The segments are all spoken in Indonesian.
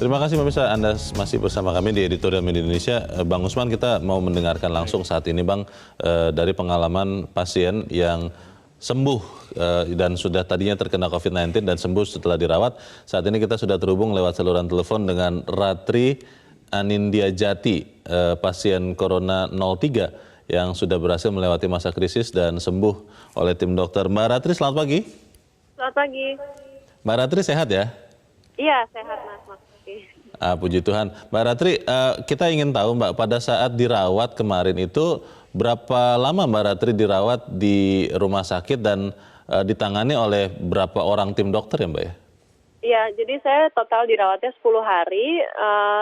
Terima kasih pemirsa, Anda masih bersama kami di Editorial Media Indonesia. Bang Usman, kita mau mendengarkan langsung saat ini Bang, dari pengalaman pasien yang sembuh dan sudah tadinya terkena COVID-19 dan sembuh setelah dirawat. Saat ini kita sudah terhubung lewat saluran telepon dengan Ratri Anindya Jati, pasien Corona 03 yang sudah berhasil melewati masa krisis dan sembuh oleh tim dokter. Mbak Ratri, selamat pagi. Selamat pagi. Mbak Ratri sehat ya? Iya, sehat Mas. Puji Tuhan. Mbak Ratri, kita ingin tahu Mbak, pada saat dirawat kemarin itu berapa lama Mbak Ratri dirawat di rumah sakit dan ditangani oleh berapa orang tim dokter ya Mbak ya? Iya, jadi saya total dirawatnya 10 hari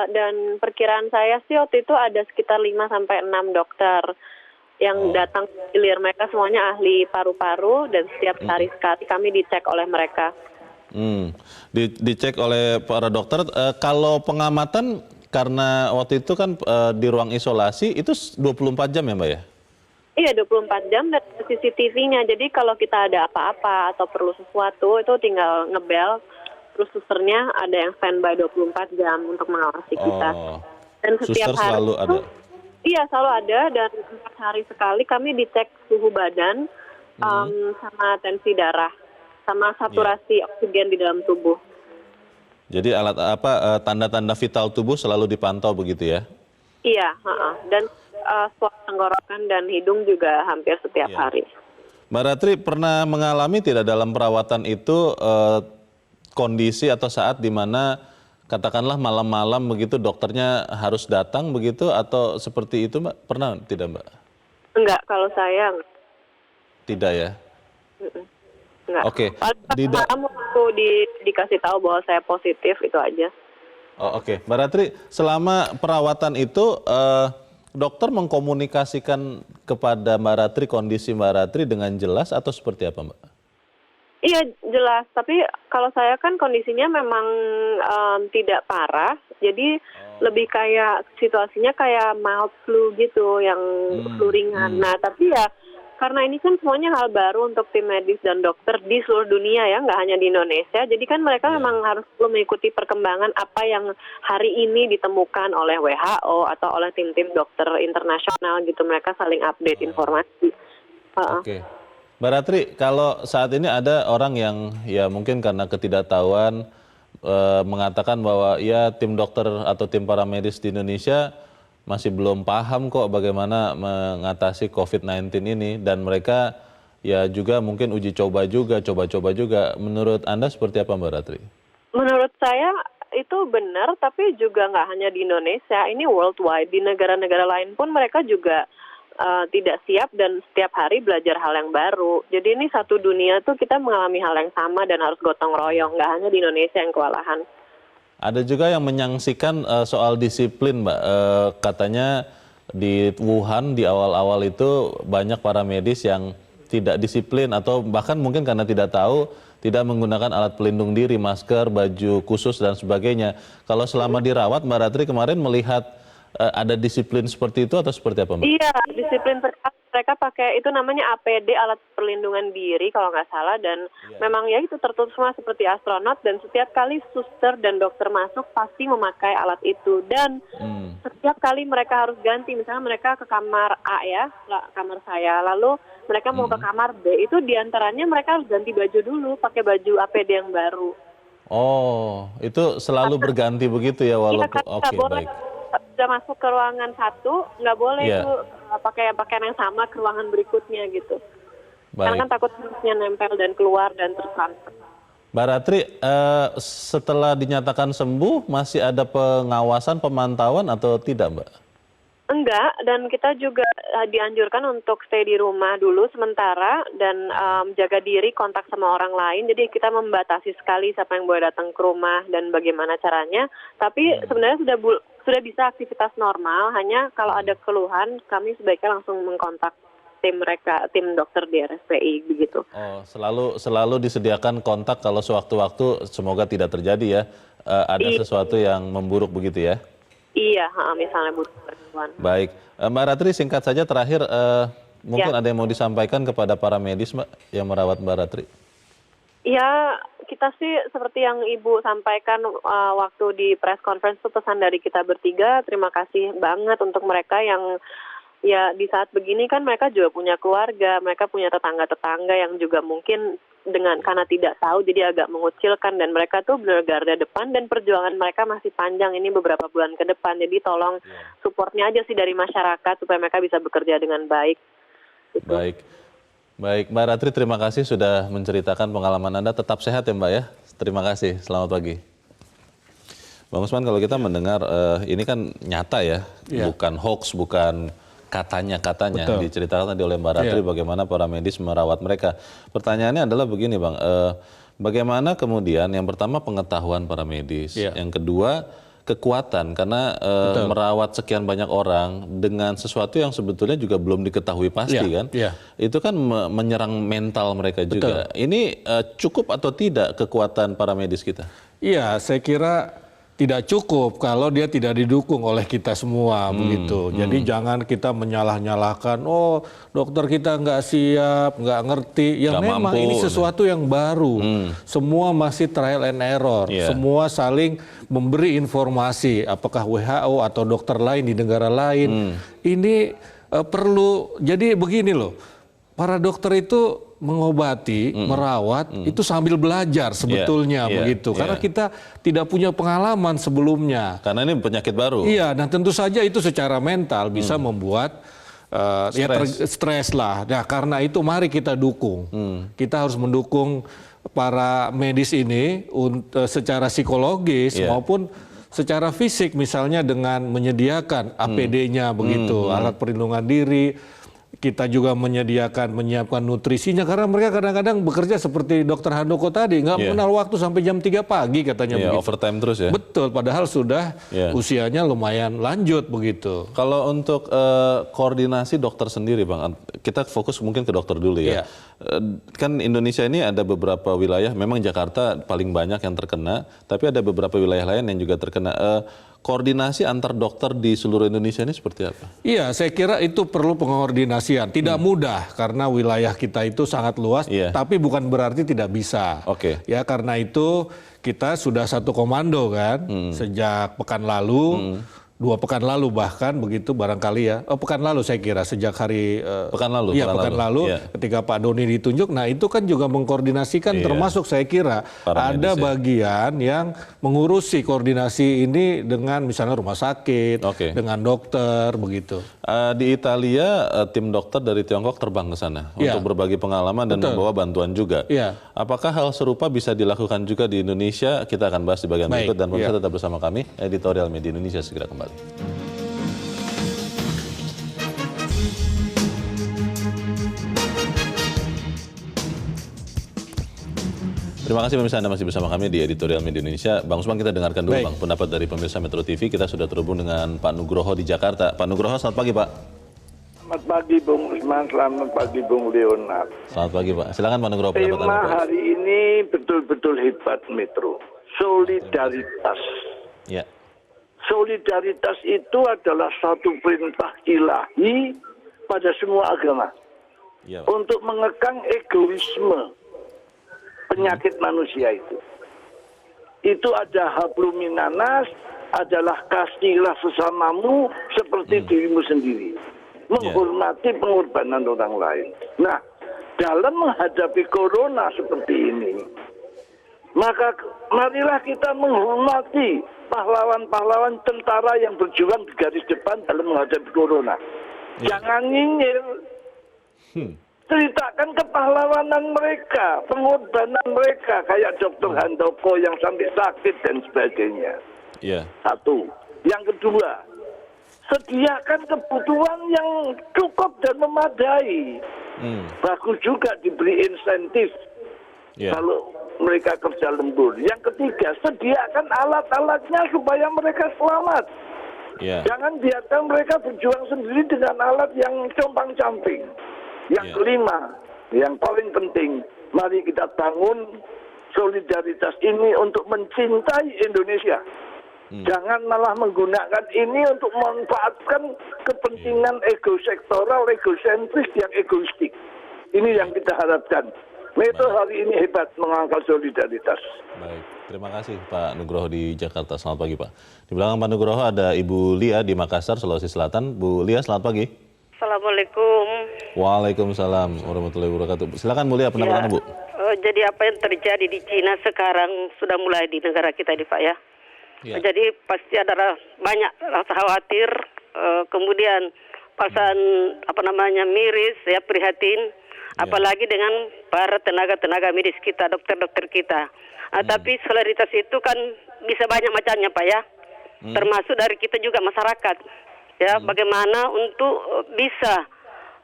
dan perkiraan saya sih waktu itu ada sekitar 5-6 dokter yang datang hilir. Mereka semuanya ahli paru-paru dan setiap hari sekali kami dicek oleh mereka. Dicek oleh para dokter. Kalau pengamatan karena waktu itu kan di ruang isolasi itu 24 jam ya Mbak ya? Iya, 24 jam dan CCTV-nya. Jadi kalau kita ada apa-apa atau perlu sesuatu itu tinggal ngebel. Terus susternya ada yang standby 24 jam untuk mengawasi kita. Dan setiap hari selalu ada? Iya, selalu ada, dan 4 hari sekali kami dicek suhu badan sama tensi darah, sama saturasi oksigen di dalam tubuh. Jadi tanda-tanda vital tubuh selalu dipantau begitu ya? Iya, dan swab tenggorokan dan hidung juga hampir setiap hari. Mbak Ratri pernah mengalami tidak dalam perawatan itu kondisi atau saat di mana katakanlah malam-malam begitu dokternya harus datang begitu atau seperti itu Mbak? Pernah tidak Mbak? Enggak, kalau saya enggak. Tidak ya? Enggak. Oke. Kamu dikasih tahu bahwa saya positif, itu aja. Oke. Mbak Ratri, selama perawatan itu dokter mengkomunikasikan kepada Mbak Ratri kondisi Mbak Ratri dengan jelas atau seperti apa Mbak? Iya, jelas. Tapi kalau saya kan kondisinya memang tidak parah. Jadi lebih kayak situasinya kayak mild flu gitu, yang flu ringan. Nah, tapi ya karena ini kan semuanya hal baru untuk tim medis dan dokter di seluruh dunia ya, nggak hanya di Indonesia. Jadi kan mereka memang harus mengikuti perkembangan apa yang hari ini ditemukan oleh WHO atau oleh tim-tim dokter internasional gitu. Mereka saling update informasi. Oke. Mbak Ratri, kalau saat ini ada orang yang ya mungkin karena ketidaktahuan mengatakan bahwa ya tim dokter atau tim paramedis di Indonesia masih belum paham kok bagaimana mengatasi COVID-19 ini, dan mereka ya juga mungkin uji coba juga. Menurut Anda seperti apa Mbak Ratri? Menurut saya itu benar, tapi juga nggak hanya di Indonesia, ini worldwide. Di negara-negara lain pun mereka juga tidak siap dan setiap hari belajar hal yang baru. Jadi ini satu dunia tuh kita mengalami hal yang sama dan harus gotong royong, nggak hanya di Indonesia yang kewalahan. Ada juga yang menyaksikan soal disiplin Mbak, katanya di Wuhan di awal-awal itu banyak para medis yang tidak disiplin atau bahkan mungkin karena tidak tahu tidak menggunakan alat pelindung diri, masker, baju khusus dan sebagainya. Kalau selama dirawat Mbak Ratri kemarin melihat ada disiplin seperti itu atau seperti apa Mbak? Iya, disiplin mereka pakai itu namanya APD, alat perlindungan diri kalau nggak salah, dan memang ya itu tertutup semua seperti astronot, dan setiap kali suster dan dokter masuk pasti memakai alat itu, dan setiap kali mereka harus ganti, misalnya mereka ke kamar A ya, kamar saya, lalu mereka mau ke kamar B, itu diantaranya mereka harus ganti baju dulu, pakai baju APD yang baru. Oh, itu selalu berganti begitu ya walaupun oke, baik. Sudah masuk ke ruangan satu, nggak boleh itu pakai pakaian yang sama ke ruangan berikutnya gitu. Karena kan takut virusnya nempel dan keluar dan tersantet. Mbak Ratri, setelah dinyatakan sembuh masih ada pengawasan, pemantauan atau tidak Mbak? Enggak, dan kita juga dianjurkan untuk stay di rumah dulu sementara dan jaga diri, kontak sama orang lain. Jadi kita membatasi sekali siapa yang boleh datang ke rumah dan bagaimana caranya. Tapi sebenarnya sudah bisa aktivitas normal, hanya kalau ada keluhan kami sebaiknya langsung mengkontak tim dokter di RSPI begitu. Oh, selalu disediakan kontak kalau sewaktu-waktu, semoga tidak terjadi ya, ada sesuatu yang memburuk begitu ya? Iya, misalnya butuh bantuan. Baik, Mbak Ratri singkat saja terakhir, mungkin ada yang mau disampaikan kepada para medis Mbak yang merawat Mbak Ratri? Ya, kita sih seperti yang Ibu sampaikan waktu di press conference itu, pesan dari kita bertiga, terima kasih banget untuk mereka yang ya di saat begini kan mereka juga punya keluarga, mereka punya tetangga-tetangga yang juga mungkin karena tidak tahu jadi agak mengucilkan, dan mereka tuh benar garda depan dan perjuangan mereka masih panjang ini beberapa bulan ke depan. Jadi tolong supportnya aja sih dari masyarakat supaya mereka bisa bekerja dengan baik. Gitu. Baik, Mbak Ratri, terima kasih sudah menceritakan pengalaman Anda. Tetap sehat ya Mbak ya. Terima kasih, selamat pagi. Bang Usman, kalau kita mendengar ini kan nyata ya, bukan hoax, bukan katanya diceritakan tadi oleh Mbak Ratri bagaimana para medis merawat mereka. Pertanyaannya adalah begini Bang, bagaimana kemudian yang pertama pengetahuan para medis, yang kedua kekuatan karena merawat sekian banyak orang dengan sesuatu yang sebetulnya juga belum diketahui pasti kan, itu kan menyerang mental mereka juga. Ini cukup atau tidak kekuatan para medis kita? Iya, saya kira tidak cukup kalau dia tidak didukung oleh kita semua begitu. Jadi jangan kita menyalah-nyalahkan, oh dokter kita nggak siap, nggak ngerti. Ya memang ini sesuatu yang baru. Semua masih trial and error. Semua saling memberi informasi, apakah WHO atau dokter lain di negara lain. Ini perlu, jadi begini loh, para dokter itu mengobati, merawat, itu sambil belajar sebetulnya begitu. Karena kita tidak punya pengalaman sebelumnya. Karena ini penyakit baru. Iya, dan tentu saja itu secara mental bisa membuat stres lah. Nah, karena itu mari kita dukung. Kita harus mendukung para medis ini secara psikologis maupun secara fisik, misalnya dengan menyediakan APD-nya begitu, alat perlindungan diri. Kita juga menyiapkan nutrisinya, karena mereka kadang-kadang bekerja seperti Dokter Handoko tadi, nggak mengenal waktu sampai jam 3 pagi katanya begitu. Overtime terus ya? Betul, padahal sudah usianya lumayan lanjut begitu. Kalau untuk koordinasi dokter sendiri Bang, kita fokus mungkin ke dokter dulu ya. Kan Indonesia ini ada beberapa wilayah, memang Jakarta paling banyak yang terkena, tapi ada beberapa wilayah lain yang juga terkena. Koordinasi antar dokter di seluruh Indonesia ini seperti apa? Iya, saya kira itu perlu pengoordinasian. Tidak mudah karena wilayah kita itu sangat luas, tapi bukan berarti tidak bisa. Ya, karena itu kita sudah satu komando kan, sejak pekan lalu. 2 pekan lalu bahkan begitu barangkali ya. Pekan lalu saya kira sejak hari pekan lalu. Pekan lalu ketika Pak Doni ditunjuk. Nah, itu kan juga mengkoordinasikan termasuk saya kira ada bagian yang mengurusi koordinasi ini dengan misalnya rumah sakit, dengan dokter begitu. Di Italia tim dokter dari Tiongkok terbang ke sana untuk berbagi pengalaman dan membawa bantuan juga. Apakah hal serupa bisa dilakukan juga di Indonesia? Kita akan bahas di bagian berikut, dan pemirsa tetap bersama kami. Editorial Media Indonesia segera kembali. Terima kasih pemirsa, Anda masih bersama kami di Editorial Media Indonesia. Bang Usman, kita dengarkan dulu Bang pendapat dari pemirsa Metro TV. Kita sudah terhubung dengan Pak Nugroho di Jakarta. Pak Nugroho, selamat pagi Pak. Selamat pagi Bung Usman, selamat pagi Bung Leonard. Selamat pagi Pak. Silakan Pak Nugroho, pendapat Anda. Tema hari ini betul-betul hebat Metro. Solidaritas. Ya. Solidaritas itu adalah satu perintah ilahi pada semua agama. Untuk mengekang egoisme penyakit manusia itu. Itu ada hablum minanas, adalah kasihlah sesamamu seperti dirimu sendiri. Menghormati pengorbanan orang lain. Nah, dalam menghadapi corona seperti ini, maka marilah kita menghormati pahlawan-pahlawan tentara yang berjuang di garis depan dalam menghadapi corona. Jangan nyinyir. Ceritakan kepahlawanan mereka, pengorbanan mereka, kayak Dr. Handoko yang sampai sakit dan sebagainya. Satu. Yang kedua, sediakan kebutuhan yang cukup dan memadai. Bagus juga diberi insentif kalau mereka kerja lembur. Yang ketiga, sediakan alat-alatnya supaya mereka selamat. Jangan biarkan mereka berjuang sendiri dengan alat yang compang-camping. Yang kelima, yang paling penting, mari kita bangun solidaritas ini untuk mencintai Indonesia. Jangan malah menggunakan ini untuk memanfaatkan kepentingan ego sektoral, egosentris yang egoistik. Ini yang kita harapkan. Metro hari ini hebat mengangkat solidaritas. Baik, terima kasih Pak Nugroho di Jakarta. Selamat pagi Pak. Di belakang Pak Nugroho ada Ibu Lia di Makassar, Sulawesi Selatan. Bu Lia, selamat pagi. Assalamualaikum. Waalaikumsalam warahmatullahi wabarakatuh. Silakan Bu Lia, pendapat Bu. Jadi apa yang terjadi di Cina sekarang sudah mulai di negara kita ini Pak ya. Jadi pasti ada banyak rasa khawatir, kemudian perasaan miris ya, prihatin, apalagi dengan para tenaga medis kita, dokter-dokter kita. Tapi solidaritas itu kan bisa banyak macamnya Pak ya, termasuk dari kita juga masyarakat ya, bagaimana untuk bisa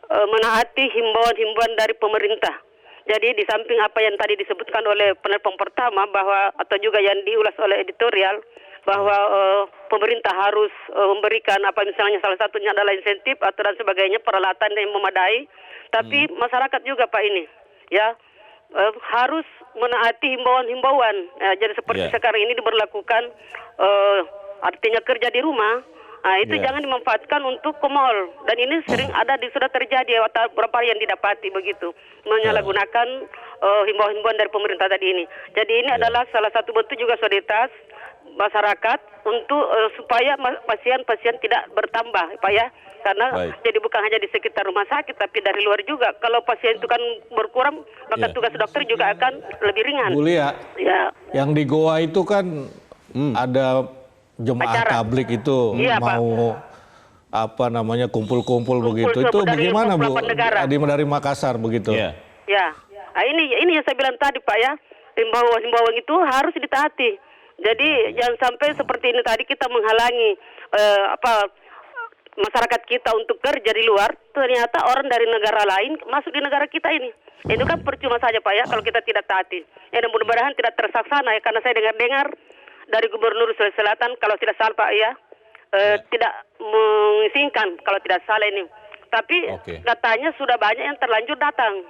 menaati himbauan-himbauan dari pemerintah. Jadi di samping apa yang tadi disebutkan oleh penelpon pertama bahwa atau juga yang diulas oleh editorial bahwa pemerintah harus memberikan misalnya salah satunya adalah insentif atau dan sebagainya, peralatan yang memadai, tapi masyarakat juga Pak ini ya harus menaati himbauan-himbauan. Jadi seperti sekarang ini diberlakukan artinya kerja di rumah. Itu jangan dimanfaatkan untuk ke mall, dan ini sering sudah terjadi beberapa yang didapati begitu menyalahgunakan himbauan-himbauan dari pemerintah tadi ini. Jadi ini adalah salah satu bentuk juga solidaritas masyarakat untuk supaya pasien-pasien tidak bertambah Pak ya, karena jadi bukan hanya di sekitar rumah sakit tapi dari luar juga. Kalau pasien itu kan berkurang, maka tugas dokter juga akan lebih ringan. Bu Lia, yang di Goa itu kan ada jemaah tablik itu mau Pak. kumpul-kumpul begitu. Itu bagaimana Bu? Dari Makassar begitu. Ini yang saya bilang tadi Pak ya, himbauan itu harus ditaati. Jadi jangan sampai seperti ini tadi kita menghalangi masyarakat kita untuk kerja di luar, ternyata orang dari negara lain masuk di negara kita ini. Itu kan percuma saja Pak ya kalau kita tidak taati. Mudah-mudahan tidak tersaksana ya, karena saya dengar dari Gubernur Sulawesi Selatan kalau tidak salah Pak ya, tidak mengizinkan kalau tidak salah ini. Tapi katanya sudah banyak yang terlanjur datang.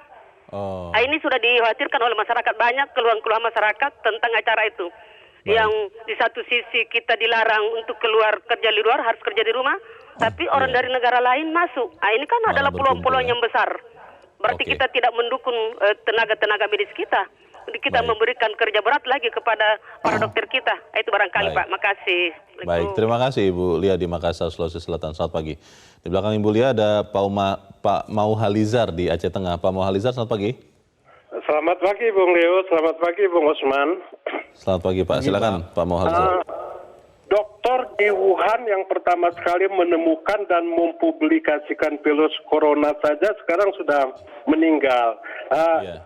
Ini sudah dikhawatirkan oleh masyarakat, banyak keluhan-keluhan masyarakat tentang acara itu. Yang di satu sisi kita dilarang untuk keluar kerja di luar, harus kerja di rumah, tapi orang dari negara lain masuk. Ini kan adalah peluang-peluang yang besar. Berarti kita tidak mendukung tenaga-tenaga medis kita. Kita memberikan kerja berat lagi kepada para dokter kita. Itu barangkali Pak. Makasih. Baik, terima kasih Ibu Lia di Makassar, Sulawesi Selatan. Selamat pagi. Di belakang Ibu Lia ada Pak Mauhalizar di Aceh Tengah. Pak Mauhalizar, selamat pagi. Selamat pagi Bung Leo, selamat pagi Bung Osman. Selamat pagi Pak, silakan Pak Mauhalizar. Dokter di Wuhan yang pertama sekali menemukan dan mempublikasikan virus corona saja sekarang sudah meninggal.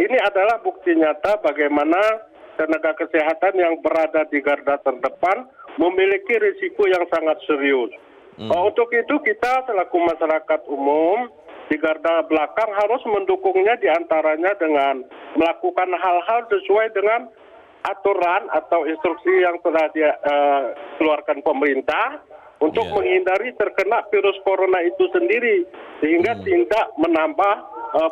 Ini adalah bukti nyata bagaimana tenaga kesehatan yang berada di garda terdepan memiliki risiko yang sangat serius. Untuk itu kita selaku masyarakat umum di garda belakang harus mendukungnya, diantaranya dengan melakukan hal-hal sesuai dengan aturan atau instruksi yang telah dikeluarkan pemerintah untuk menghindari terkena virus corona itu sendiri, sehingga tidak menambah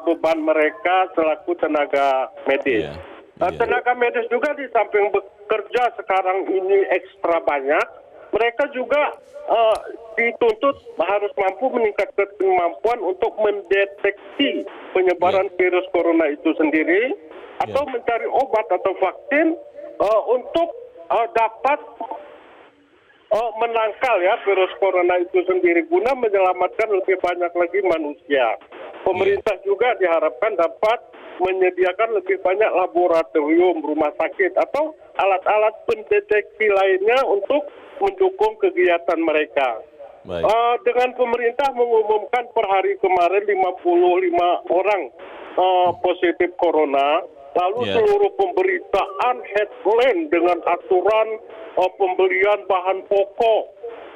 beban mereka selaku tenaga medis. Tenaga medis juga di samping bekerja sekarang ini ekstra banyak, mereka juga dituntut harus mampu meningkatkan kemampuan untuk mendeteksi penyebaran virus corona itu sendiri, atau mencari obat atau vaksin untuk dapat menangkal virus corona itu sendiri guna menyelamatkan lebih banyak lagi manusia. Pemerintah juga diharapkan dapat menyediakan lebih banyak laboratorium, rumah sakit atau alat-alat pendeteksi lainnya untuk mendukung kegiatan mereka. Dengan pemerintah mengumumkan per hari kemarin 55 orang positif corona, lalu seluruh pemberitaan headline dengan aturan pembelian bahan pokok,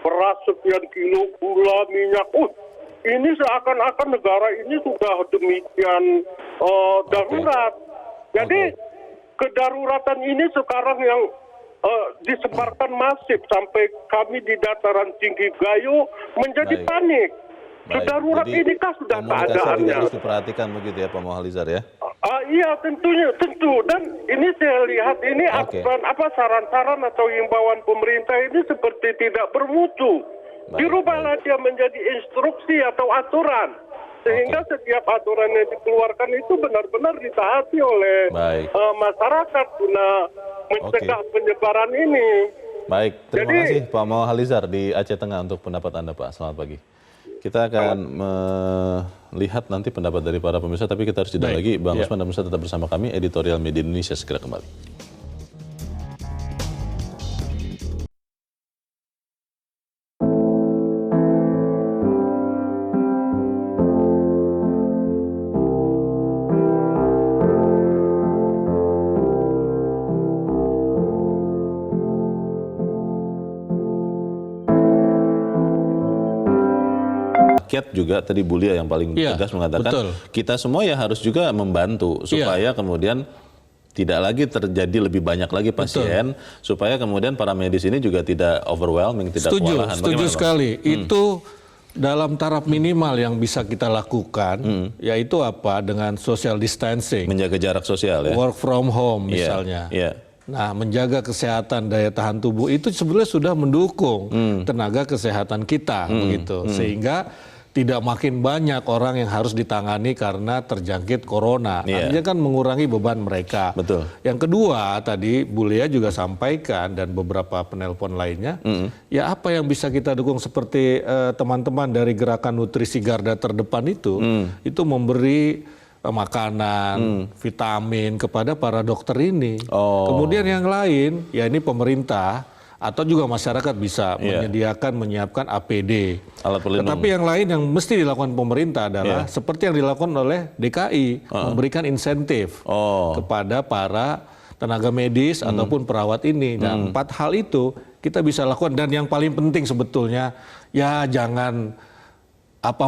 beras sekian kilo, gula, minyak. Ini seakan-akan negara ini sudah demikian darurat. Jadi kedaruratan ini sekarang yang disebarkan masif sampai kami di dataran tinggi Gayo menjadi panik. Kedarurat ini kan sudah keadaannya. Harus diperhatikan begitu ya Pak Mauhalizar ya? Iya tentu. Dan ini saya lihat ini saran-saran atau himbauan pemerintah ini seperti tidak bermutu. Dirubahlah dia menjadi instruksi atau aturan. Sehingga setiap aturan yang dikeluarkan itu benar-benar ditaati oleh masyarakat guna mencegah penyebaran ini. Baik, terima kasih Pak Mauhalizar di Aceh Tengah untuk pendapat Anda Pak. Selamat pagi. Kita akan melihat nanti pendapat dari para pemirsa, tapi kita harus jeda lagi. Bang Usman dan pemirsa tetap bersama kami, Editorial Media Indonesia segera kembali. Juga tadi Bulia yang paling tegas mengatakan kita semua ya harus juga membantu supaya kemudian tidak lagi terjadi lebih banyak lagi pasien, supaya kemudian para medis ini juga tidak overwhelming, tidak kewalahan. Setuju sekali. Itu dalam taraf minimal yang bisa kita lakukan, yaitu apa? Dengan social distancing, menjaga jarak sosial, ya. Work from home misalnya. Nah, menjaga kesehatan daya tahan tubuh itu sebenarnya sudah mendukung tenaga kesehatan kita, begitu. Sehingga tidak makin banyak orang yang harus ditangani karena terjangkit corona. Artinya kan mengurangi beban mereka. Betul. Yang kedua, tadi Bulia juga sampaikan dan beberapa penelpon lainnya, ya apa yang bisa kita dukung seperti teman-teman dari Gerakan Nutrisi Garda Terdepan itu memberi makanan, vitamin kepada para dokter ini. Kemudian yang lain, ya ini pemerintah atau juga masyarakat bisa menyiapkan APD. Alat pelindung. Tetapi yang lain yang mesti dilakukan pemerintah adalah seperti yang dilakukan oleh DKI, memberikan insentif kepada para tenaga medis ataupun perawat ini. Dan 4 hal itu kita bisa lakukan, dan yang paling penting sebetulnya ya jangan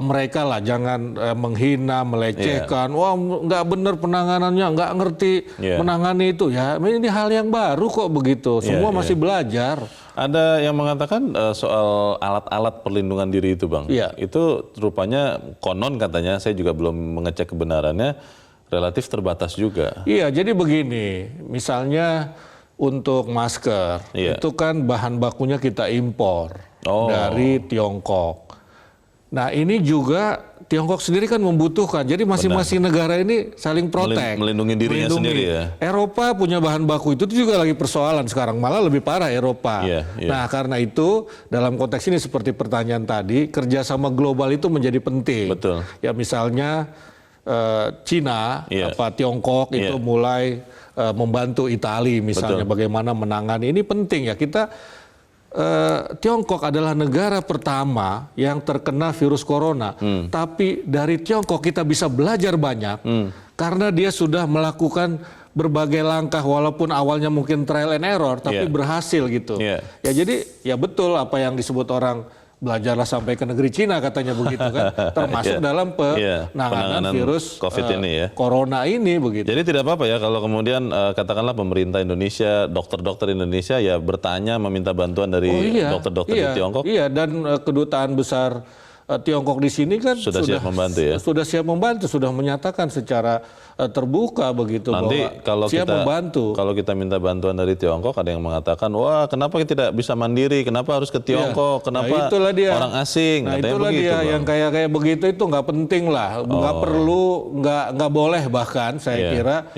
mereka lah, jangan menghina, melecehkan, wah nggak benar penanganannya, nggak ngerti menangani itu. Ya ini hal yang baru kok begitu, semua masih belajar. Ada yang mengatakan soal alat-alat perlindungan diri itu Bang, itu rupanya konon katanya, saya juga belum mengecek kebenarannya, relatif terbatas juga. Iya, jadi begini, misalnya untuk masker, itu kan bahan bakunya kita impor dari Tiongkok. Nah ini juga Tiongkok sendiri kan membutuhkan, jadi masing-masing negara ini saling protek. Melindungi dirinya sendiri ya. Eropa punya bahan baku itu juga lagi persoalan sekarang, malah lebih parah Eropa. Nah karena itu dalam konteks ini seperti pertanyaan tadi, kerjasama global itu menjadi penting. Betul. Ya misalnya Cina, Tiongkok itu mulai membantu Italia misalnya bagaimana menangani, ini penting ya kita. Tiongkok adalah negara pertama yang terkena virus corona, tapi dari Tiongkok kita bisa belajar banyak karena dia sudah melakukan berbagai langkah walaupun awalnya mungkin trial and error, tapi berhasil gitu. Ya jadi ya betul apa yang disebut orang belajarlah sampai ke negeri Cina katanya begitu kan, termasuk dalam penanganan virus COVID ini ya. Corona ini begitu. Jadi tidak apa-apa ya kalau kemudian katakanlah pemerintah Indonesia, dokter-dokter Indonesia ya bertanya meminta bantuan dari dokter-dokter di Tiongkok. Iya, dan kedutaan besar Tiongkok di sini kan sudah siap membantu ya. Sudah siap membantu, sudah menyatakan secara terbuka begitu nanti bahwa kalau siap membantu. Kalau kita minta bantuan dari Tiongkok, ada yang mengatakan, wah kenapa kita tidak bisa mandiri, kenapa harus ke Tiongkok, kenapa orang asing? Nah itulah begitu, dia yang kayak begitu itu nggak penting lah, nggak perlu, nggak boleh bahkan saya kira.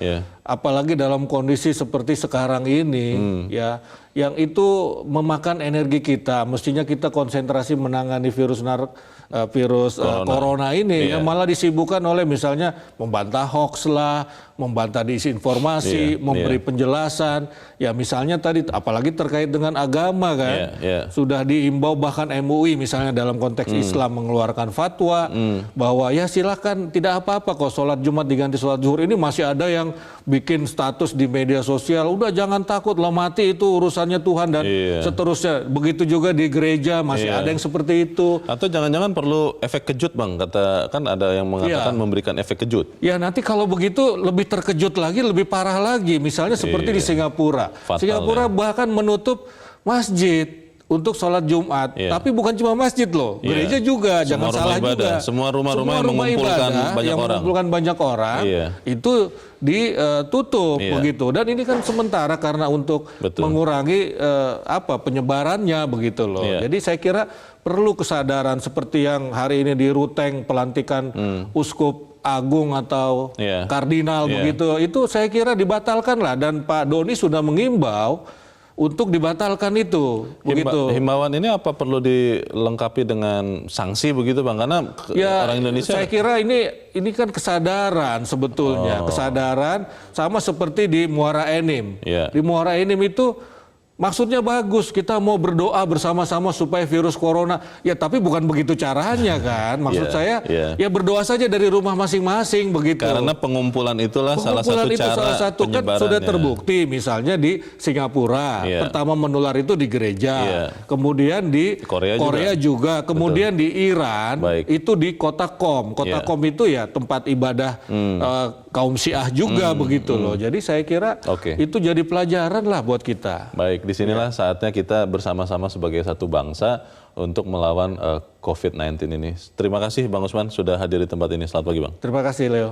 Apalagi dalam kondisi seperti sekarang ini, ya, yang itu memakan energi kita. Mestinya kita konsentrasi menangani virus corona ini, yang malah disibukkan oleh misalnya membantah hoax lah, membantah disinformasi, memberi penjelasan. Ya misalnya tadi, apalagi terkait dengan agama kan, sudah diimbau bahkan MUI misalnya dalam konteks Islam mengeluarkan fatwa bahwa ya silakan tidak apa-apa kok sholat Jumat diganti sholat zuhur. Ini masih ada yang bikin status di media sosial, udah jangan takut lah, mati itu urusannya Tuhan dan seterusnya. Begitu juga di gereja masih ada yang seperti itu. Atau jangan-jangan perlu efek kejut Bang, kata kan ada yang mengatakan memberikan efek kejut. Ya nanti kalau begitu lebih terkejut lagi, lebih parah lagi. Misalnya seperti di Singapura. Singapura bahkan menutup masjid untuk sholat Jumat, tapi bukan cuma masjid loh, gereja juga, jangan salah juga. Semua rumah-rumah yang mengumpulkan banyak orang itu ditutup begitu. Dan ini kan sementara karena untuk mengurangi penyebarannya begitu loh. Jadi saya kira perlu kesadaran seperti yang hari ini di Ruteng pelantikan uskup agung atau kardinal begitu. Itu saya kira dibatalkan lah, dan Pak Doni sudah mengimbau untuk dibatalkan itu. Begitu. Himbauan ini apa perlu dilengkapi dengan sanksi begitu Bang? Karena orang Indonesia. Saya kira ini kan kesadaran sebetulnya, kesadaran sama seperti di Muara Enim. Di Muara Enim itu maksudnya bagus, kita mau berdoa bersama-sama supaya virus corona, ya tapi bukan begitu caranya kan. Maksud saya ya berdoa saja dari rumah masing-masing begitu. Karena pengumpulan itulah salah satu cara kan sudah terbukti, misalnya di Singapura pertama menular itu di gereja, kemudian di Korea juga. Kemudian di Iran itu di Kota Qom. Kota Qom itu ya tempat ibadah kaum Syiah juga begitu loh. Jadi saya kira itu jadi pelajaran lah buat kita. Baik, disinilah saatnya kita bersama-sama sebagai satu bangsa untuk melawan COVID-19 ini. Terima kasih Bang Usman sudah hadir di tempat ini. Selamat pagi Bang. Terima kasih Leo.